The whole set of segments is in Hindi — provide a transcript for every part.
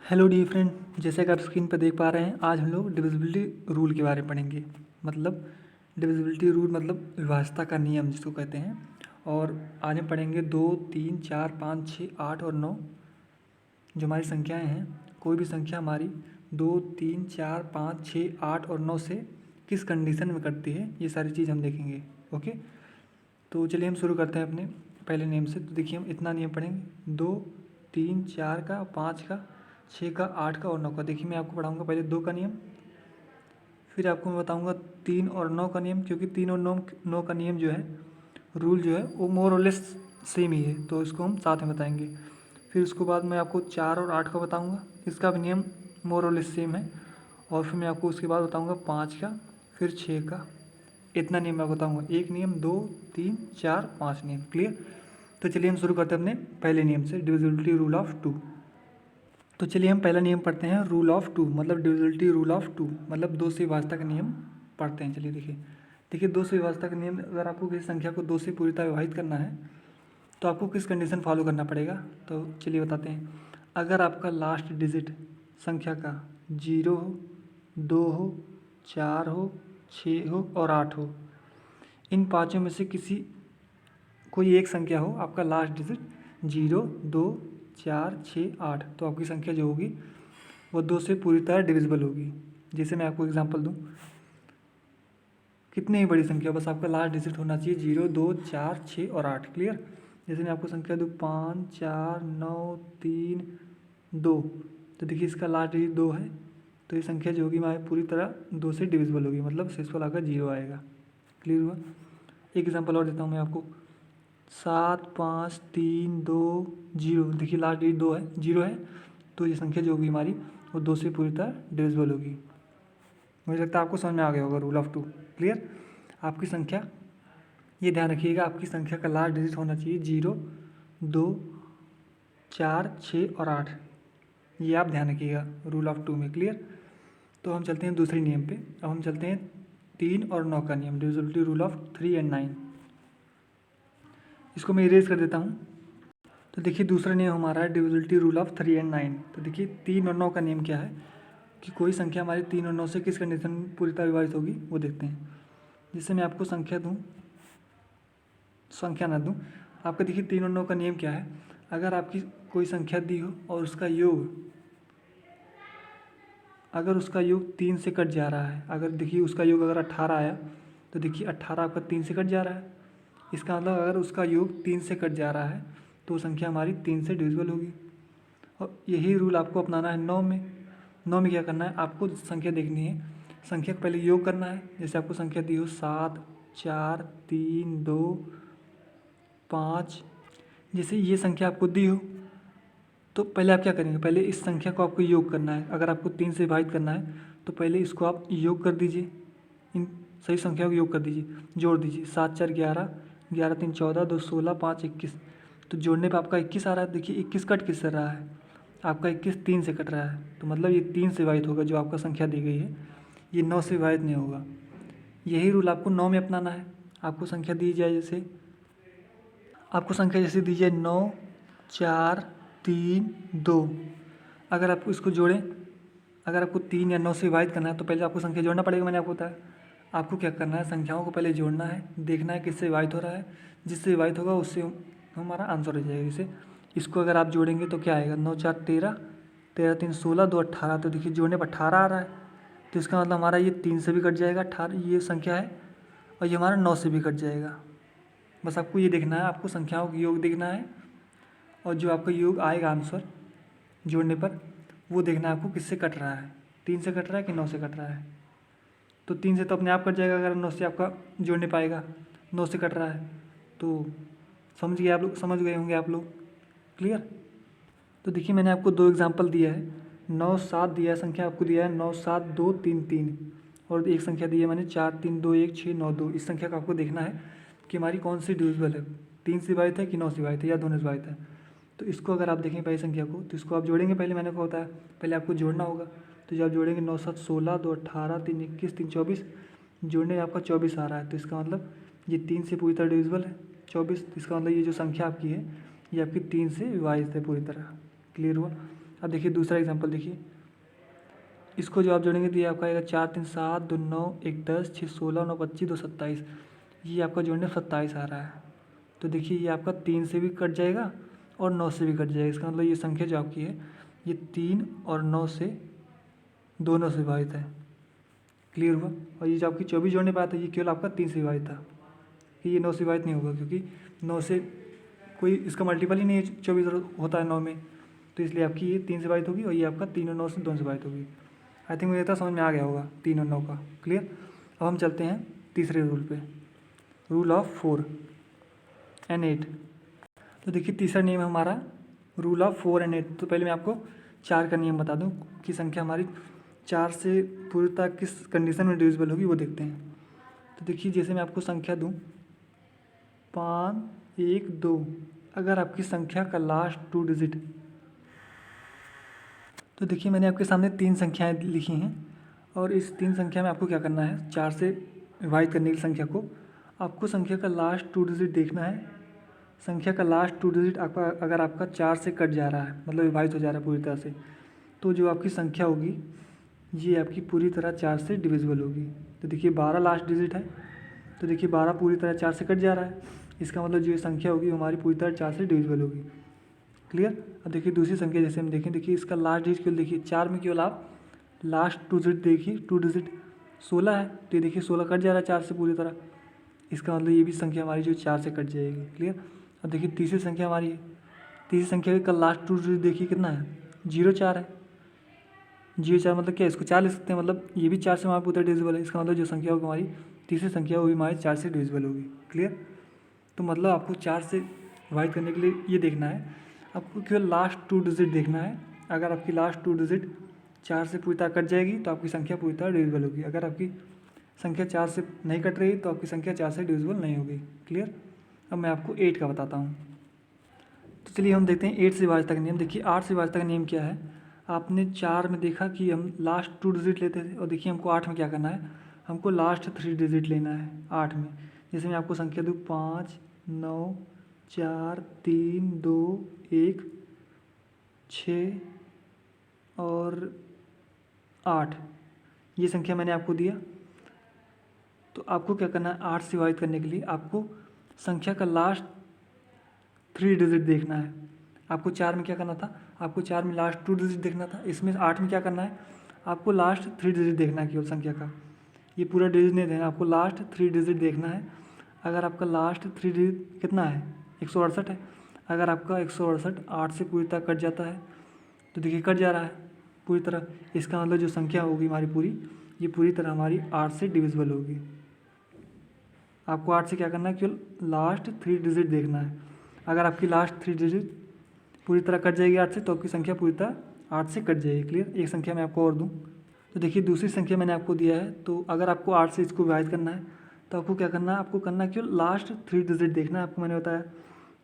हेलो डियर फ्रेंड, जैसे कि आप स्क्रीन पर देख पा रहे हैं, आज हम लोग डिविजिबिलिटी रूल के बारे में पढ़ेंगे। मतलब डिविजिबिलिटी रूल मतलब विभाज्यता का नियम जिसको कहते हैं। और आज हम पढ़ेंगे 2, 3, 4, 5, 6, 8 और 9 जो हमारी संख्याएं हैं। कोई भी संख्या हमारी 2, 3, 4, 5, 6, 8 और 9 से किस कंडीशन में कटती है, ये सारी चीज़ हम देखेंगे। ओके, तो चलिए हम शुरू करते हैं अपने पहले नियम से। तो देखिए हम इतना नियम पढ़ेंगे, 2, 3, 4 का, 5 का, 6 का, 8 का और 9 का। देखिए मैं आपको पढ़ाऊँगा पहले 2 का नियम, फिर आपको मैं बताऊँगा 3 और 9 का नियम, क्योंकि 3 और 9 का नियम जो है, रूल जो है वो मोर और लेस सेम ही है, तो इसको हम साथ में बताएंगे। फिर उसके बाद मैं आपको 4 और 8 का बताऊँगा, इसका भी नियम मोर और लेस सेम है। और फिर मैं आपको उसके बाद बताऊँगा 5 का, फिर 6 का। इतना नियम मैं बताऊँगा, एक नियम, 2, 3, 4, 5 नियम। क्लियर? तो चलिए हम शुरू करते हैं अपने पहले नियम से, डिविजिबिलिटी रूल ऑफ 2। तो चलिए हम पहला नियम पढ़ते हैं, रूल ऑफ 2 मतलब डिविजिबिलिटी रूल ऑफ 2 मतलब 2 से विभाज्यता का नियम पढ़ते हैं। चलिए देखिए 2 से विभाज्यता का नियम, अगर आपको किसी संख्या को 2 से पूरीतः विभाजित करना है तो आपको किस कंडीशन फॉलो करना पड़ेगा, तो चलिए बताते हैं। अगर आपका लास्ट डिजिट संख्या का 0 हो, 2 हो, 4 हो, 6 हो और 8 हो, इन पाँचों में से किसी कोई एक संख्या हो, आपका लास्ट डिजिट 0, 2, 4, 6, 8, तो आपकी संख्या जो होगी वो 2 से पूरी तरह डिविजिबल होगी। जैसे मैं आपको एग्जांपल दूं, कितनी ही बड़ी संख्या, बस आपका लास्ट डिजिट होना चाहिए 0, 2, 4, 6 और 8। क्लियर? जैसे मैं आपको संख्या दूँ 5, 4, 9, 3, 2, तो देखिए इसका लास्ट डिजिट 2 है, तो ये संख्या जो होगी हमारी पूरी तरह 2 से डिविजिबल होगी, मतलब शेषफल आकर 0 आएगा। क्लियर हुआ? एक एग्जाम्पल और देता हूँ मैं आपको, 7, 5, 3, 2, 0, देखिए लास्ट डिजिट 2 है, 0 है, तो ये संख्या जो होगी हमारी वो 2 से पूरी तरह डिविजिबल होगी। मुझे लगता है आपको समझ में आ गया होगा रूल ऑफ 2। क्लियर? आपकी संख्या, ये ध्यान रखिएगा, आपकी संख्या का लास्ट डिजिट होना चाहिए 0, 2, 4, 6 और 8, ये आप ध्यान रखिएगा रूल ऑफ 2 में। क्लियर? तो हम चलते हैं दूसरे नियम पे। अब हम चलते हैं 3 और 9 का नियम, डिविजिबिलिटी रूल ऑफ 3 एंड 9। इसको मैं इरेज कर देता हूँ। तो देखिए दूसरा नियम हमारा है डिविजिबिलिटी रूल ऑफ 3 एंड 9। तो देखिए 3 और 9 का नियम क्या है कि कोई संख्या हमारी 3 और 9 से किस कंडीशन में पूरी तरह विभाजित होगी, वो देखते हैं। जैसे मैं आपको संख्या ना दूँ, आपका देखिए 3 और 9 का नियम क्या है, अगर आपकी कोई संख्या दी हो और उसका योग, अगर उसका योग 3 से कट जा रहा है, अगर देखिए उसका योग अगर 18 आया, तो देखिए 18 आपका 3 से कट जा रहा है, इसका मतलब अगर उसका योग 3 से कट जा रहा है तो संख्या हमारी 3 से डिविजिबल होगी। और यही रूल आपको अपनाना है 9 में। 9 में क्या करना है, आपको संख्या देखनी है, संख्या का पहले योग करना है। जैसे आपको संख्या दी हो 7, 4, 3, 2, 5, जैसे ये संख्या आपको दी हो, तो पहले आप क्या करेंगे, पहले इस संख्या को आपको योग करना है। अगर आपको 3 से विभाजित करना है तो पहले इसको आप योग कर दीजिए, इन सही संख्याओं को योग कर दीजिए, जोड़ दीजिए। 7, 4, 11, 11, 3, 14, 2, 16, 5, 21, तो जोड़ने पे आपका 21 आ रहा है। देखिए 21 कट किससे रहा है, आपका 21 3 से कट रहा है, तो मतलब ये 3 से विभाजित होगा जो आपका संख्या दी गई है, ये 9 से विभाजित नहीं होगा। यही रूल आपको 9 में अपनाना है। आपको संख्या दी जाए, जैसे आपको संख्या जैसे दी जाए 9, 4, 3, 2, अगर आप इसको जोड़ें, अगर आपको 3 या 9 से विभाजित करना है तो पहले आपको संख्या जोड़ना पड़ेगा। मैंने आपको बताया आपको क्या करना है, संख्याओं को पहले जोड़ना है, देखना है किससे विभाजित हो रहा है, जिससे विभाजित होगा उससे हमारा आंसर हो जाएगा। जैसे इसको अगर आप जोड़ेंगे तो क्या आएगा, 9, 4, 13, 13, 3, 16, 2, 18, तो देखिए जोड़ने पर 18 आ रहा है, तो इसका मतलब हमारा ये 3 से भी कट जाएगा 18, ये संख्या है, और ये हमारा 9 से भी कट जाएगा। बस आपको ये देखना है, आपको संख्याओं का योग देखना है, और जो आपका योग आएगा आंसर जोड़ने पर, वो देखना है आपको किससे कट रहा है, 3 से कट रहा है कि 9 से कट रहा है। तो 3 से तो अपने आप कट जाएगा, अगर 9 से आपका जोड़ नहीं पाएगा, 9 से कट रहा है, तो समझ गए आप लोग, समझ गए होंगे आप लोग। क्लियर? तो देखिए मैंने आपको 2 एग्जांपल दिया है, 9, 7 दिया है, संख्या आपको दिया है 9, 7, 2, 3, 3, और एक संख्या दी है मैंने 4, 3, 2, 1, 6, 9, 2। इस संख्या का आपको देखना है कि हमारी कौन सी डिविजिबल है, 3 से विभाजित है कि 9 से विभाजित है या दोनों से विभाजित है। तो इसको अगर आप देखें पहली संख्या को, तो इसको आप जोड़ेंगे, पहले मैंने को बताया पहले आपको जोड़ना होगा। तो जब आप जोड़ेंगे 9, 7, 16, 2, 18, 3, 21, 3, 24, जोड़ने में आपका 24 आ रहा है, तो इसका मतलब ये 3 से पूरी तरह डिविजिबल है 24, इसका मतलब ये जो संख्या आपकी है ये आपकी 3 से विभाजित है पूरी तरह। क्लियर हुआ? अब देखिए दूसरा एग्जांपल देखिए, इसको जो आप जोड़ेंगे तो ये आपका आएगा 4 3 7 2 9 1 10 6 16 9 25 2 27, ये आपका जोड़ने 27 आ रहा है। तो देखिए ये आपका 3 से भी कट जाएगा और 9 से भी कट जाएगा। इसका मतलब ये संख्या जो आपकी है ये 3 और 9 से दोनों से विभाजित है। क्लियर हुआ। और ये जो आपकी 24 जोड़ने पाया था ये केवल आपका 3 से विभाजित था, कि ये 9 से विभाजित नहीं होगा, क्योंकि 9 से कोई इसका मल्टीपल ही नहीं है, 24 होता है 9 में, तो इसलिए आपकी ये 3 से विभाजित होगी और ये आपका 3 और 9 से 2 से विभाजित होगी। आई थिंक मुझे तो समझ में आ गया होगा 3 और 9 का। क्लियर। अब हम चलते हैं तीसरे रूल पे, रूल ऑफ 4 एंड 8। तो देखिए तीसरा नियम है हमारा रूल ऑफ 4 एंड 8। तो पहले मैं आपको 4 का नियम बता दूं कि संख्या हमारी 4 से पूर्णतः किस कंडीशन में डिविजिबल होगी वो देखते हैं। तो देखिए जैसे मैं आपको संख्या दूं 5 1 2, अगर आपकी संख्या का लास्ट 2 डिजिट, तो देखिए मैंने आपके सामने 3 संख्याएं लिखी हैं और इस 3 संख्या में आपको क्या करना है, 4 से विभाजित करने की संख्या को आपको संख्या का लास्ट 2 डिजिट देखना है। संख्या का लास्ट 2 डिजिट आपका अगर आपका 4 से कट जा रहा है, मतलब विभाजित हो जा रहा है पूरी तरह से, तो जो आपकी संख्या होगी ये आपकी पूरी तरह 4 से डिविजिबल होगी। तो देखिए 12 लास्ट डिजिट है, तो देखिए 12 पूरी तरह 4 से कट जा रहा है, इसका मतलब जो संख्या होगी हमारी पूरी तरह 4 से डिविजिबल होगी। क्लियर। अब देखिए दूसरी संख्या जैसे हम देखें, देखिए इसका लास्ट डिजिट केवल देखिए 4 में केवल आप लास्ट 2 डिजिट देखिए, 2 डिजिट 16 है, तो ये देखिए 16 कट जा रहा है 4 से पूरी तरह, इसका मतलब ये भी संख्या हमारी जो 4 से कट जाएगी। क्लियर। अब देखिए तीसरी संख्या हमारी है, तीसरी संख्या का लास्ट 2 डिजिट देखिए कितना है, 0 4 है। 0 4 मतलब क्या, इसको 4 लिख सकते हैं, मतलब ये भी 4 से हमारा पूरा डिविजिबल है, इसका मतलब जो संख्या होगी हमारी तीसरी संख्या वो भी हमारी 4 से डिविजिबल होगी। क्लियर। तो मतलब आपको 4 से डिवाइड करने के लिए ये देखना है, आपको केवल लास्ट 2 डिजिट देखना है। अगर आपकी लास्ट 2 डिजिट 4 से पूरी तरह कट जाएगी तो आपकी संख्या पूरी तरह डिविजिबल होगी। अगर आपकी संख्या 4 से नहीं कट रही तो आपकी संख्या 4 से डिविजिबल नहीं होगी। क्लियर। अब मैं आपको 8 का बताता हूँ। तो चलिए हम देखते हैं 8 से विभाजित का नियम। देखिए 8 से विभाजित का नियम क्या है, आपने 4 में देखा कि हम लास्ट 2 डिजिट लेते थे, और देखिए हमको 8 में क्या करना है, हमको लास्ट 3 डिजिट लेना है 8 में। जैसे मैं आपको संख्या दूँ 5 9 4 3 2 1 6 और 8, ये संख्या मैंने आपको दिया। तो आपको क्या करना है, 8 से विभाजित करने के लिए आपको संख्या का लास्ट 3 डिजिट देखना है। आपको 4 में क्या करना था, आपको 4 में लास्ट 2 डिजिट देखना था, इसमें 8 में क्या करना है, आपको लास्ट 3 डिजिट देखना है केवल संख्या का, ये पूरा डिजिट नहीं देना, आपको लास्ट 3 डिजिट देखना है। अगर आपका लास्ट 3 डिजिट कितना है, 168 है, अगर आपका 168 8 से पूरी तरह कट जाता है, तो देखिए कट जा रहा है पूरी तरह, इसका मतलब जो संख्या होगी हमारी पूरी, ये पूरी तरह हमारी 8 से डिविजिबल होगी। आपको 8 से क्या करना है, केवल लास्ट 3 डिजिट देखना है। अगर आपकी लास्ट 3 डिजिट पूरी तरह कट जाएगी 8 से, तो आपकी संख्या पूरी तरह 8 से कट जाएगी। क्लियर। एक संख्या मैं आपको और दूँ, तो देखिए दूसरी संख्या मैंने आपको दिया है, तो अगर आपको 8 से इसको विभाजित करना है तो आपको क्या करना है, आपको करना है केवल लास्ट 3 डिजिट देखना है, आपको मैंने बताया।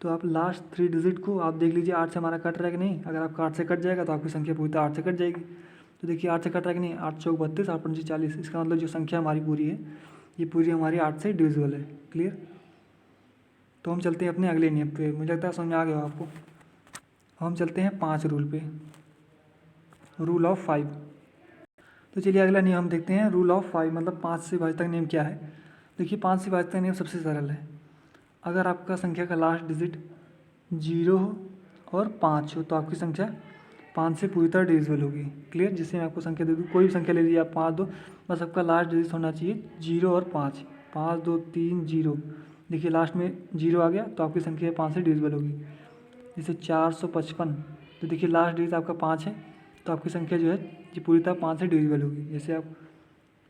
तो आप लास्ट 3 डिजिट को आप देख लीजिए 8 से हमारा कट रहा है कि नहीं। अगर आपका 8 से कट जाएगा तो आपकी संख्या पूरी तरह 8 से कट जाएगी। तो देखिए 8 से कट रहा है कि नहीं, 8 चौक 32 8 पंचे 40, इसका मतलब जो संख्या हमारी पूरी है ये पूरी हमारी 8 से डिविजिबल है। क्लियर। तो हम चलते हैं अपने अगले नियम पे, मुझे लगता है समझ आ गया आपको। हम चलते हैं 5 रूल पे, रूल ऑफ 5। तो चलिए अगला नियम हम देखते हैं, रूल ऑफ 5 मतलब 5 से विभाजित का नियम क्या है। देखिए 5 से विभाजित का नियम सबसे सरल है, अगर आपका संख्या का लास्ट डिजिट 0 हो और 5 हो तो आपकी संख्या 5 से पूरी तरह डिविजिबल होगी। क्लियर। जिससे मैं आपको संख्या दे दूँ, कोई भी संख्या ले लीजिए आप, 5 2, बस आपका लास्ट डिजिट होना चाहिए 0 और 5, 5 2 3 0, देखिए लास्ट में 0 आ गया तो आपकी संख्या 5 से डिविजिबल होगी। जैसे 455, तो देखिए लास्ट डिजिट आपका 5 है, तो आपकी संख्या जो है ये पूरी तरह 5 से डिविजिबल होगी। जैसे आप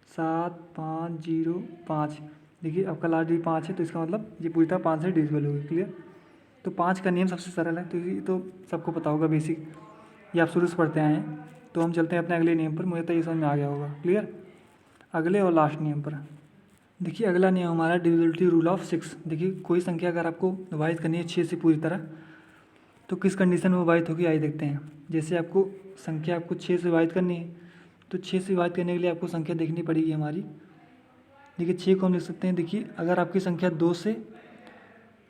7 5 0 5, देखिए आपका लास्ट डिजिट 5 है, तो इसका मतलब ये पूरी तरह 5 से डिविजिबल होगी। क्लियर। तो 5 का नियम सबसे सरल है, तो ये तो सबको पता होगा, बेसिक ये आप शुरू से पढ़ते आए हैं। तो हम चलते हैं अपने अगले नियम पर, मुझे तो ये समझ में आ गया होगा। क्लियर। अगले और लास्ट नियम पर देखिए, अगला नियम हमारा डिविजिबिलिटी रूल ऑफ 6। देखिए कोई संख्या अगर आपको विभाजित करनी है 6 से पूरी तरह, तो किस कंडीशन में विभाजित होगी आइए देखते हैं। जैसे आपको संख्या आपको 6 से विभाजित करनी है, तो 6 से विभाजित करने के लिए आपको संख्या देखनी पड़ेगी हमारी। देखिए 6 को हम लिख सकते हैं, देखिए अगर आपकी संख्या 2 से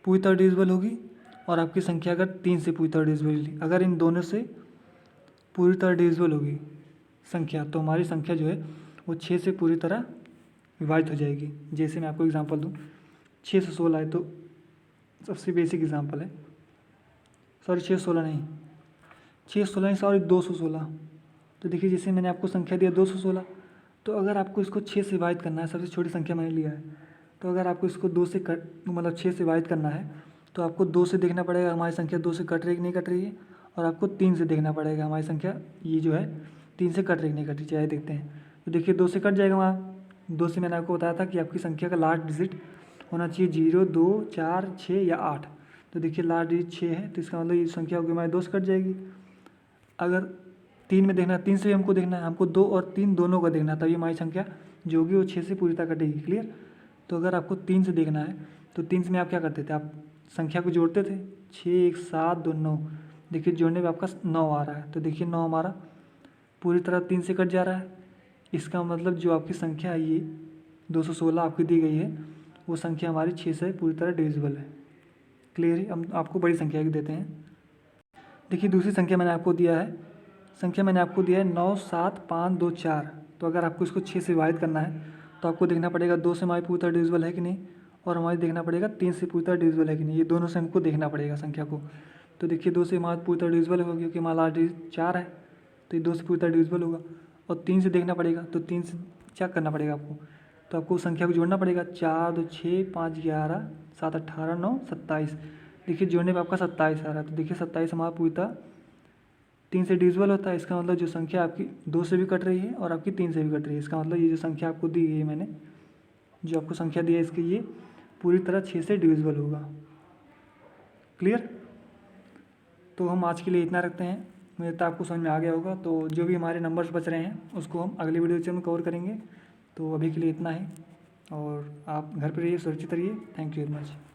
पूरी तरह डिविजिबल होगी और आपकी संख्या अगर 3 से पूरी तरह डिविजिबल होगी, अगर इन दोनों से पूरी तरह डिविजिबल होगी संख्या, तो हमारी संख्या जो है वो 6 से पूरी तरह विभाजित हो जाएगी। जैसे मैं आपको एग्जांपल दूँ, 6 से 16 है तो सबसे बेसिक एग्जांपल है, सॉरी 6 से 16 नहीं, 6 से 16 नहीं सॉरी 216। तो देखिए जैसे मैंने आपको संख्या दिया 216, तो अगर आपको इसको 6 से विभाजित करना है, सबसे छोटी संख्या मैंने लिया है, तो अगर आपको इसको 2 से कट मतलब 6 से विभाजित करना है तो आपको 2 से देखना पड़ेगा हमारी संख्या 2 से कट रही कि नहीं कट रही है, और आपको 3 से देखना पड़ेगा हमारी संख्या ये जो है 3 से कट रही कि नहीं कट रही। चलिए देखते हैं, तो देखिए 2 से कट जाएगा वहाँ, 2 से मैंने आपको बताया था कि आपकी संख्या का लास्ट डिजिट होना चाहिए 0, 2, 4, 6 या 8। तो देखिए लास्ट डिजिट 6 है, तो इसका मतलब ये संख्या होगी हमारी 2 से कट जाएगी। अगर 3 में देखना है, 3 से भी हमको देखना है, हमको 2 और 3 दोनों का देखना है, तभी हमारी संख्या जो होगी वो 6 से पूरी तरह कटेगी। क्लियर। तो अगर आपको 3 से देखना है तो 3 से में आप क्या करते थे, आप संख्या को जोड़ते थे, 6, 1, 7, 2, 9। देखिए जोड़ने में आपका 9 आ रहा है, तो देखिए 9 हमारा पूरी तरह 3 से कट जा रहा है। इसका मतलब जो आपकी संख्या है ये 216 आपकी दी गई है, वो संख्या हमारी 6 से पूरी तरह डिविजिबल है। क्लियर है। हम आपको बड़ी संख्या की देते हैं। देखिए दूसरी संख्या मैंने आपको दिया है, 9, 7, 5, 2, 4। तो अगर आपको इसको 6 से विभाजित करना है तो आपको देखना पड़ेगा 2 से हमारी पूरी तरह डिविजिबल है कि नहीं, और हमारी देखना पड़ेगा 3 से पूरी तरह डिविजिबल है कि नहीं, ये दोनों से हमको देखना पड़ेगा संख्या को। तो देखिए 2 से हमारा पूरी तरह डिविजिबल होगा क्योंकि हमारा लास्ट डिजिट 4 है, तो ये 2 से पूरी तरह डिविजिबल होगा। और 3 से देखना पड़ेगा, तो 3 से चेक करना पड़ेगा आपको, तो आपको संख्या को जोड़ना पड़ेगा, 4, 2, 6, 5, 11, 7, 18, 9, 27। देखिए जोड़ने पर आपका 27 आ रहा है, तो देखिए 27 हमारा पूरी तरह 3 से डिविजिबल होता है। इसका मतलब जो संख्या आपकी 2 से भी कट रही है और आपकी 3 से भी कट रही है, इसका मतलब ये जो संख्या आपको दी गई है, मैंने जो आपको संख्या दी है इसकी ये पूरी तरह 6 से डिविजिबल होगा। क्लियर। तो हम आज के लिए इतना रखते हैं, मुझे लगता है आपको समझ में आ गया होगा। तो जो भी हमारे नंबर्स बच रहे हैं उसको हम अगले वीडियो में कवर करेंगे। तो अभी के लिए इतना ही, और आप घर पर रहिए, सुरक्षित रहिए। Thank you very much.